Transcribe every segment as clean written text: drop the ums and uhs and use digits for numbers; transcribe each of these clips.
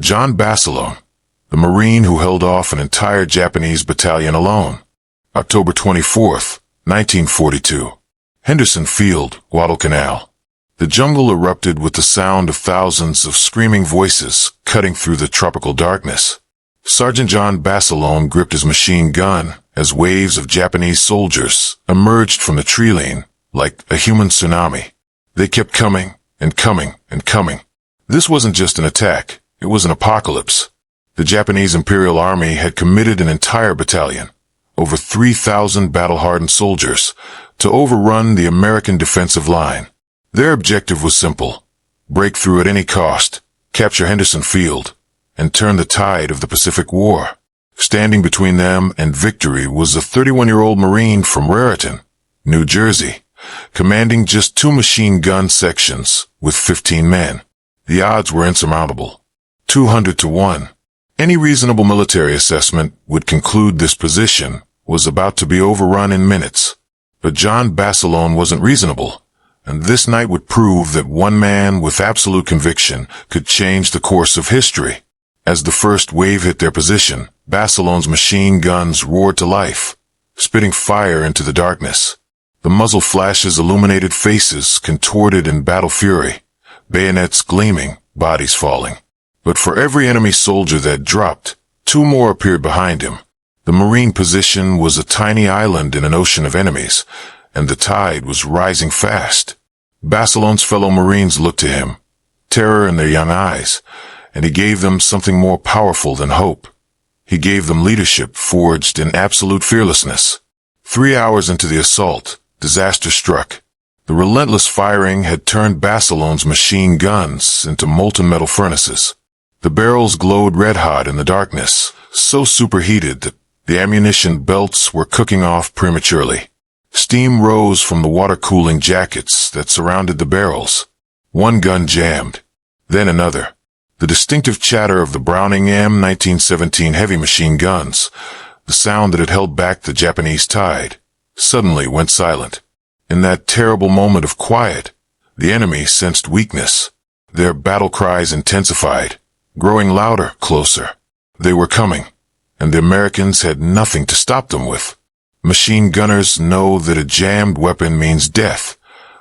John Basilone, the Marine who held off an entire Japanese battalion alone. October 24th, 1942. Henderson Field, Guadalcanal. The jungle erupted with the sound of thousands of screaming voices cutting through the tropical darkness. Sergeant John Basilone gripped his machine gun as waves of Japanese soldiers emerged from the tree lane like a human tsunami. They kept coming and coming and coming. This wasn't just an attack, it was an apocalypse. The Japanese Imperial Army had committed an entire battalion, over 3,000 battle-hardened soldiers, to overrun the American defensive line. Their objective was simple: break through at any cost, capture Henderson Field, and turn the tide of the Pacific War. Standing between them and victory was a 31-year-old Marine from Raritan, New Jersey, commanding just 2 machine gun sections with 15 men. The odds were insurmountable, 200 to 1. Any reasonable military assessment would conclude this position was about to be overrun in minutes. But John Basilone wasn't reasonable, and this night would prove that one man with absolute conviction could change the course of history. As the first wave hit their position, Basilone's machine guns roared to life, spitting fire into the darkness. The muzzle flashes illuminated faces contorted in battle fury, bayonets gleaming, bodies falling. But for every enemy soldier that dropped, 2 more appeared behind him. The Marine position was a tiny island in an ocean of enemies, and the tide was rising fast. Basilone's fellow Marines looked to him, terror in their young eyes, and he gave them something more powerful than hope. He gave them leadership forged in absolute fearlessness. 3 hours into the assault, disaster struck. The relentless firing had turned Basilone's machine guns into molten metal furnaces. The barrels glowed red-hot in the darkness, so superheated that the ammunition belts were cooking off prematurely. Steam rose from the water-cooling jackets that surrounded the barrels. One gun jammed, then another. The distinctive chatter of the Browning M1917 heavy machine guns, the sound that had held back the Japanese tide, suddenly went silent. In that terrible moment of quiet, the enemy sensed weakness. Their battle cries intensified, growing louder, closer. They were coming, and the Americans had nothing to stop them with. Machine gunners know that a jammed weapon means death,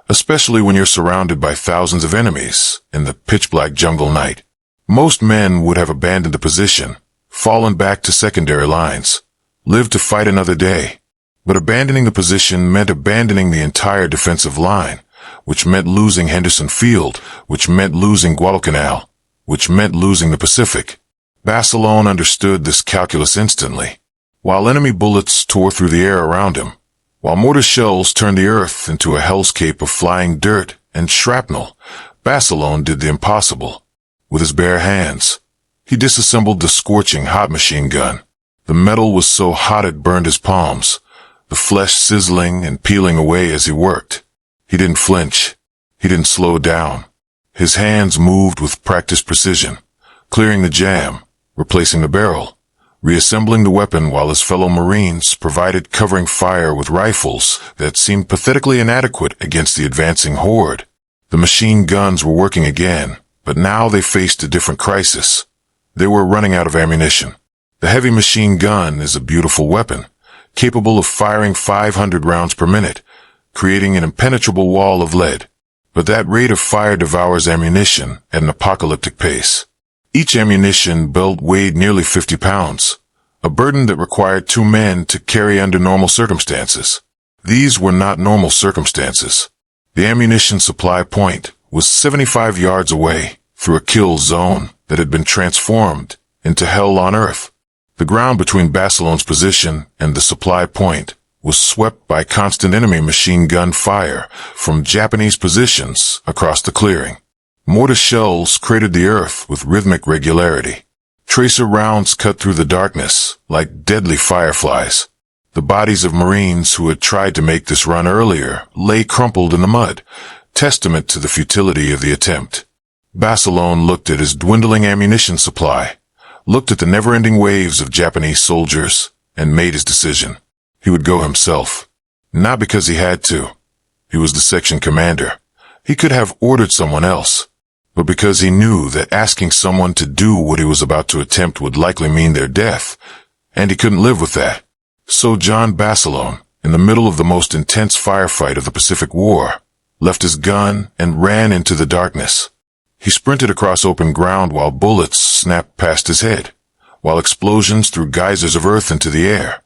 especially when you're surrounded by thousands of enemies in the pitch-black jungle night. Most men would have abandoned the position, fallen back to secondary lines, lived to fight another day. But abandoning the position meant abandoning the entire defensive line, which meant losing Henderson Field, which meant losing Guadalcanal, which meant losing the Pacific. Basilone understood this calculus instantly. While enemy bullets tore through the air around him, while mortar shells turned the earth into a hellscape of flying dirt and shrapnel, Basilone did the impossible. With his bare hands, he disassembled the scorching hot machine gun. The metal was so hot it burned his palms, the flesh sizzling and peeling away as he worked. He didn't flinch. He didn't slow down. His hands moved with practiced precision, clearing the jam, replacing the barrel, reassembling the weapon while his fellow Marines provided covering fire with rifles that seemed pathetically inadequate against the advancing horde. The machine guns were working again, but now they faced a different crisis. They were running out of ammunition. The heavy machine gun is a beautiful weapon, capable of firing 500 rounds per minute, creating an impenetrable wall of lead. But that rate of fire devours ammunition at an apocalyptic pace. Each ammunition belt weighed nearly 50 pounds, a burden that required 2 men to carry under normal circumstances. These were not normal circumstances. The ammunition supply point was 75 yards away, through a kill zone that had been transformed into hell on earth. The ground between Basilone's position and the supply point was swept by constant enemy machine gun fire from Japanese positions across the clearing. Mortar shells cratered the earth with rhythmic regularity. Tracer rounds cut through the darkness like deadly fireflies. The bodies of Marines who had tried to make this run earlier lay crumpled in the mud, testament to the futility of the attempt. Basilone looked at his dwindling ammunition supply, looked at the never-ending waves of Japanese soldiers, and made his decision. He would go himself. Not because he had to. He was the section commander. He could have ordered someone else. but because he knew that asking someone to do what he was about to attempt would likely mean their death, and he couldn't live with that. So John Basilone, in the middle of the most intense firefight of the Pacific War, left his gun and ran into the darkness. He sprinted across open ground while bullets snapped past his head, while explosions threw geysers of earth into the air,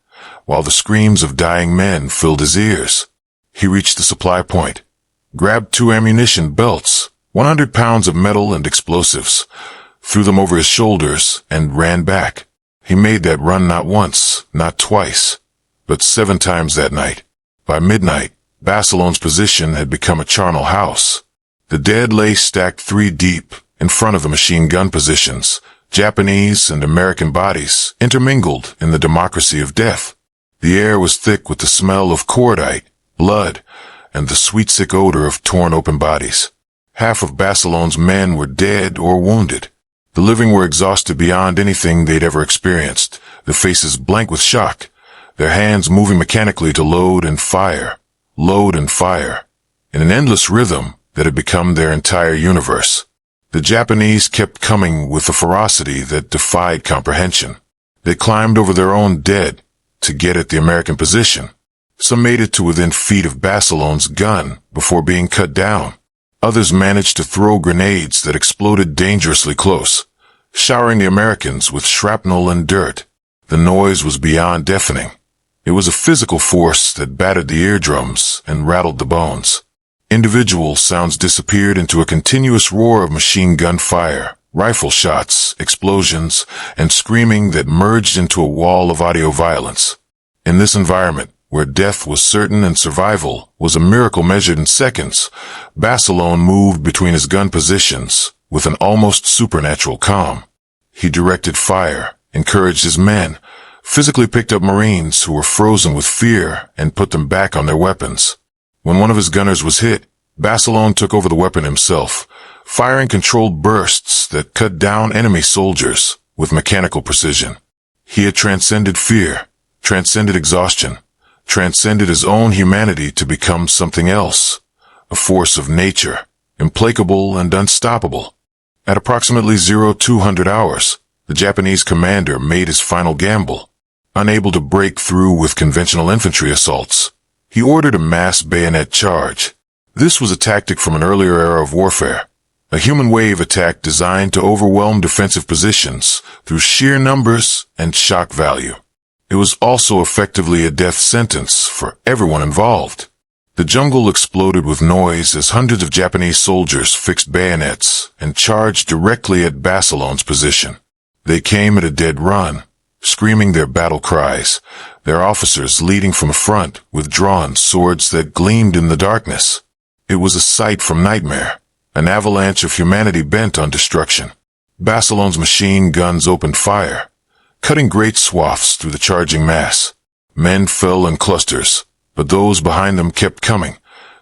while the screams of dying men filled his ears. He reached the supply point, grabbed 2 ammunition belts, 100 pounds of metal and explosives, threw them over his shoulders, and ran back. He made that run not once, not twice, but 7 times that night. By midnight, Basilone's position had become a charnel house. The dead lay stacked 3 deep in front of the machine gun positions, Japanese and American bodies intermingled in the democracy of death. The air was thick with the smell of cordite, blood, and the sweet-sick odor of torn open bodies. Half of Basilone's men were dead or wounded. The living were exhausted beyond anything they'd ever experienced, their faces blank with shock, their hands moving mechanically to load and fire, in an endless rhythm that had become their entire universe. The Japanese kept coming with a ferocity that defied comprehension. They climbed over their own dead to get at the American position. Some made it to within feet of Basilone's gun before being cut down. Others managed to throw grenades that exploded dangerously close, showering the Americans with shrapnel and dirt. The noise was beyond deafening. It was a physical force that battered the eardrums and rattled the bones. Individual sounds disappeared into a continuous roar of machine gun fire, rifle shots, explosions, and screaming that merged into a wall of audio violence. In this environment, where death was certain and survival was a miracle measured in seconds, Basilone moved between his gun positions with an almost supernatural calm. He directed fire, encouraged his men, physically picked up Marines who were frozen with fear and put them back on their weapons. When one of his gunners was hit, Basilone took over the weapon himself, firing controlled bursts that cut down enemy soldiers with mechanical precision. He had transcended fear, transcended exhaustion, transcended his own humanity to become something else, a force of nature, implacable and unstoppable. At approximately 0200 hours, the Japanese commander made his final gamble. Unable to break through with conventional infantry assaults, he ordered a mass bayonet charge. This was a tactic from an earlier era of warfare, a human wave attack designed to overwhelm defensive positions through sheer numbers and shock value. It was also effectively a death sentence for everyone involved. The jungle exploded with noise as hundreds of Japanese soldiers fixed bayonets and charged directly at Basilone's position. They came at a dead run, screaming their battle cries, their officers leading from the front with drawn swords that gleamed in the darkness. It was a sight from nightmare, an avalanche of humanity bent on destruction. Basilone's machine guns opened fire, cutting great swaths through the charging mass. Men fell in clusters, but those behind them kept coming,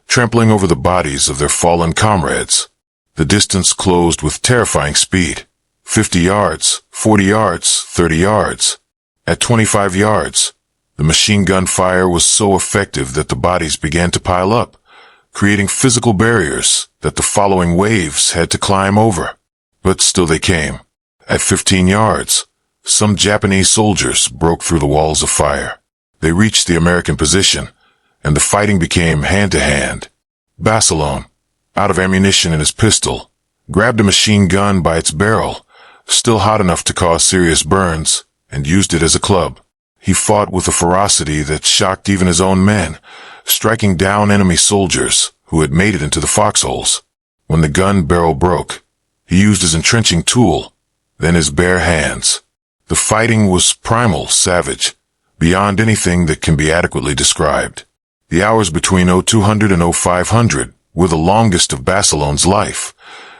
trampling over the bodies of their fallen comrades. The distance closed with terrifying speed. 50 yards, 40 yards, 30 yards. At 25 yards, the machine gun fire was so effective that the bodies began to pile up, creating physical barriers that the following waves had to climb over. But still they came. At 15 yards, some Japanese soldiers broke through the walls of fire. They reached the American position, and the fighting became hand-to-hand. Basilone, out of ammunition in his pistol, grabbed a machine gun by its barrel, still hot enough to cause serious burns, and used it as a club. He fought with a ferocity that shocked even his own men, striking down enemy soldiers who had made it into the foxholes. When the gun barrel broke, he used his entrenching tool, then his bare hands. The fighting was primal, savage, beyond anything that can be adequately described. The hours between 0200 and 0500 were the longest of Basilone's life,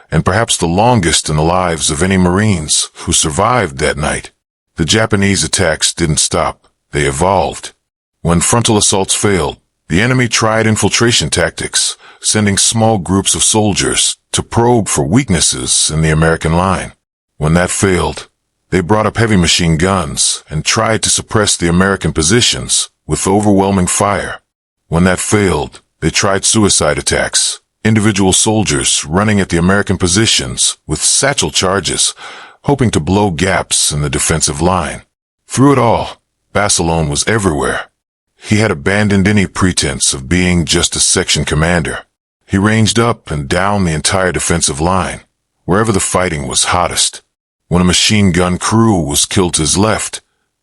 and perhaps the longest in the lives of any Marines who survived that night. The Japanese attacks didn't stop, they evolved. When frontal assaults failed, the enemy tried infiltration tactics, sending small groups of soldiers to probe for weaknesses in the American line. When that failed, they brought up heavy machine guns and tried to suppress the American positions with overwhelming fire. When that failed, they tried suicide attacks, Individual soldiers running at the American positions with satchel charges, hoping to blow gaps in the defensive line. Through it all, Basilone was everywhere. He had abandoned any pretense of being just a section commander. He ranged up and down the entire defensive line, wherever the fighting was hottest. When a machine gun crew was killed to his left,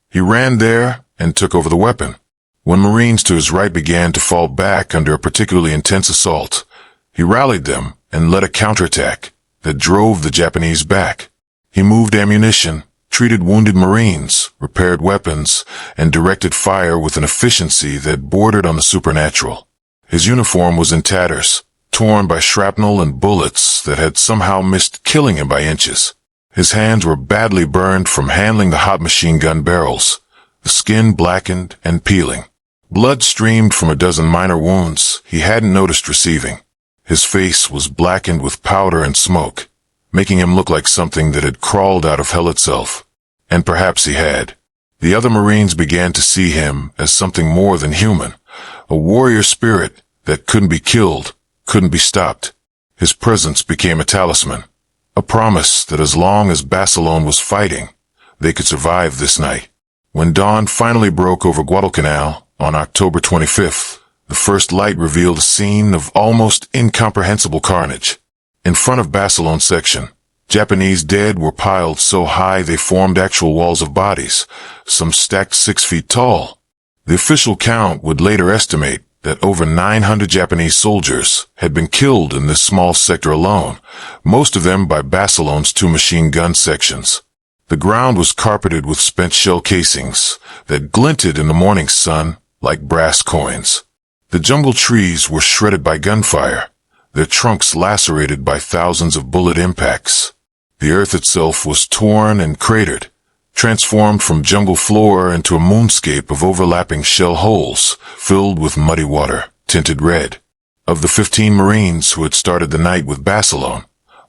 he ran there and took over the weapon. When Marines to his right began to fall back under a particularly intense assault, he rallied them and led a counterattack that drove the Japanese back. He moved ammunition, treated wounded Marines, repaired weapons, and directed fire with an efficiency that bordered on the supernatural. His uniform was in tatters, torn by shrapnel and bullets that had somehow missed killing him by inches. His hands were badly burned from handling the hot machine gun barrels, the skin blackened and peeling. Blood streamed from a dozen minor wounds he hadn't noticed receiving. His face was blackened with powder and smoke, making him look like something that had crawled out of hell itself. And perhaps he had. The other Marines began to see him as something more than human, a warrior spirit that couldn't be killed, couldn't be stopped. His presence became a talisman, a promise that as long as Basilone was fighting, they could survive this night. When dawn finally broke over Guadalcanal on October 25th, the first light revealed a scene of almost incomprehensible carnage. In front of Basilone's section, Japanese dead were piled so high they formed actual walls of bodies, some stacked 6 feet tall. The official count would later estimate that over 900 Japanese soldiers had been killed in this small sector alone, most of them by Basilone's 2 machine gun sections. The ground was carpeted with spent shell casings that glinted in the morning sun like brass coins. The jungle trees were shredded by gunfire, their trunks lacerated by thousands of bullet impacts. The earth itself was torn and cratered, transformed from jungle floor into a moonscape of overlapping shell holes filled with muddy water, tinted red. Of the 15 Marines who had started the night with Basilone,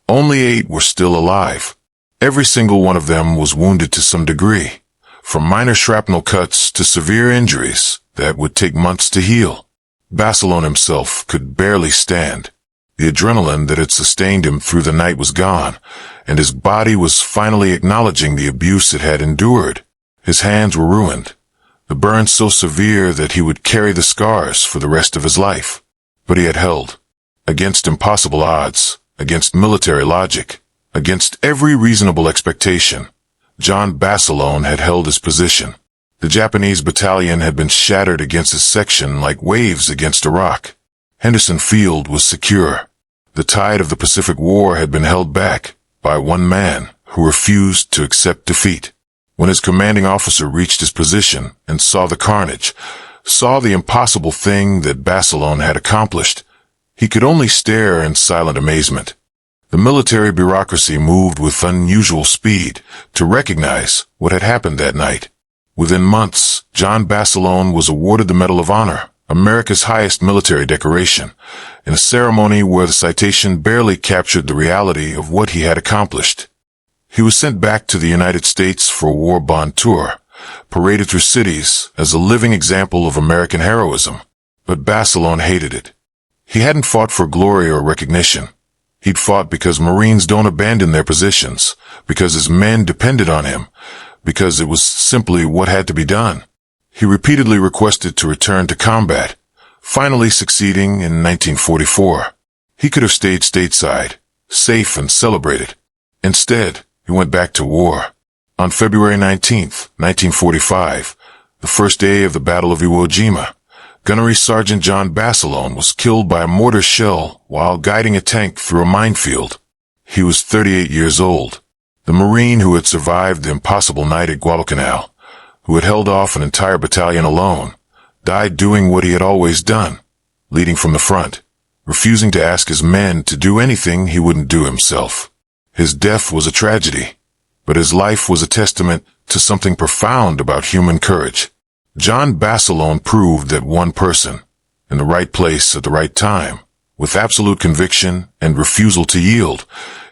only 8 were still alive. Every single one of them was wounded to some degree, from minor shrapnel cuts to severe injuries that would take months to heal. Basilone himself could barely stand. The adrenaline that had sustained him through the night was gone, and his body was finally acknowledging the abuse it had endured. His hands were ruined, the burns so severe that he would carry the scars for the rest of his life. But he had held. Against impossible odds, against military logic, against every reasonable expectation, John Basilone had held his position. The Japanese battalion had been shattered against his section like waves against a rock. Henderson Field was secure. The tide of the Pacific War had been held back by one man who refused to accept defeat. When his commanding officer reached his position and saw the carnage, saw the impossible thing that Basilone had accomplished, he could only stare in silent amazement. The military bureaucracy moved with unusual speed to recognize what had happened that night. Within months, John Basilone was awarded the Medal of Honor, America's highest military decoration, in a ceremony where the citation barely captured the reality of what he had accomplished. He was sent back to the United States for a war bond tour, paraded through cities as a living example of American heroism. But Basilone hated it. He hadn't fought for glory or recognition. He'd fought because Marines don't abandon their positions, because his men depended on him, because it was simply what had to be done. He repeatedly requested to return to combat, finally succeeding in 1944. He could have stayed stateside, safe and celebrated. Instead, he went back to war. On February 19th, 1945, the first day of the Battle of Iwo Jima, Gunnery Sergeant John Basilone was killed by a mortar shell while guiding a tank through a minefield. He was 38 years old. The Marine who had survived the impossible night at Guadalcanal, who had held off an entire battalion alone, died doing what he had always done, leading from the front, refusing to ask his men to do anything he wouldn't do himself. His death was a tragedy, but his life was a testament to something profound about human courage. John Basilone proved that one person, in the right place at the right time, with absolute conviction and refusal to yield,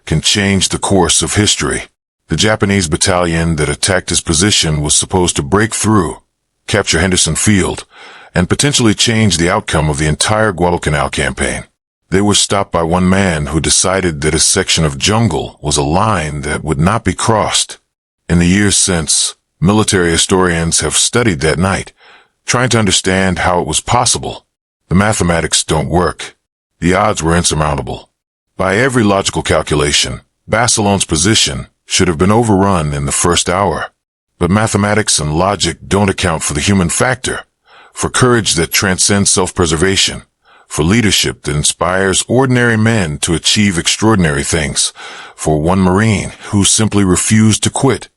can change the course of history. The Japanese battalion that attacked his position was supposed to break through, capture Henderson Field, and potentially change the outcome of the entire Guadalcanal campaign. They were stopped by one man who decided that a section of jungle was a line that would not be crossed. In the years since, military historians have studied that night, trying to understand how it was possible. The mathematics don't work. The odds were insurmountable. By every logical calculation, Basilone's position should have been overrun in the first hour. But mathematics and logic don't account for the human factor, for courage that transcends self-preservation, for leadership that inspires ordinary men to achieve extraordinary things, for one Marine who simply refused to quit.